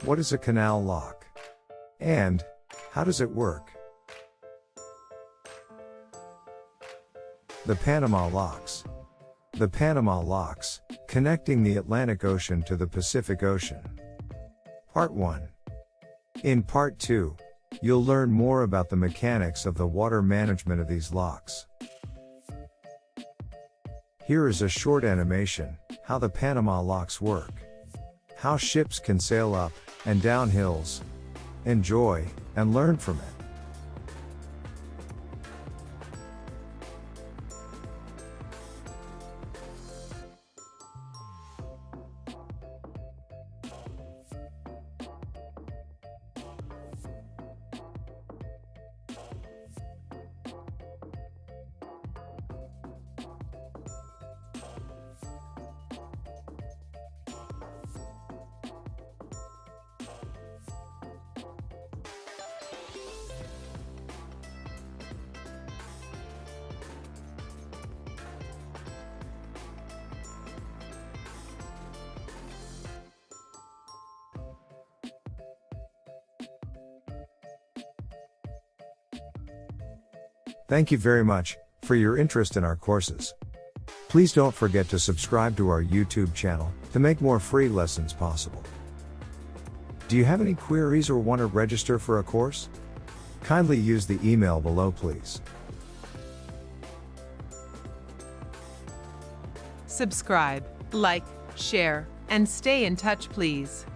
What is a canal lock? And how does it work? The Panama Locks. The Panama Locks, connecting the Atlantic Ocean to the Pacific Ocean. Part 1. In Part 2, you'll learn more about the mechanics of the water management of these locks. Here is a short animation, how the Panama Locks work. How ships can sail up and down hills. Enjoy and learn from it. Thank you very much for your interest in our courses. Please don't forget to subscribe to our YouTube channel to make more free lessons possible. Do you have any queries or want to register for a course? Kindly use the email below, please. Subscribe, like, share, and stay in touch, please.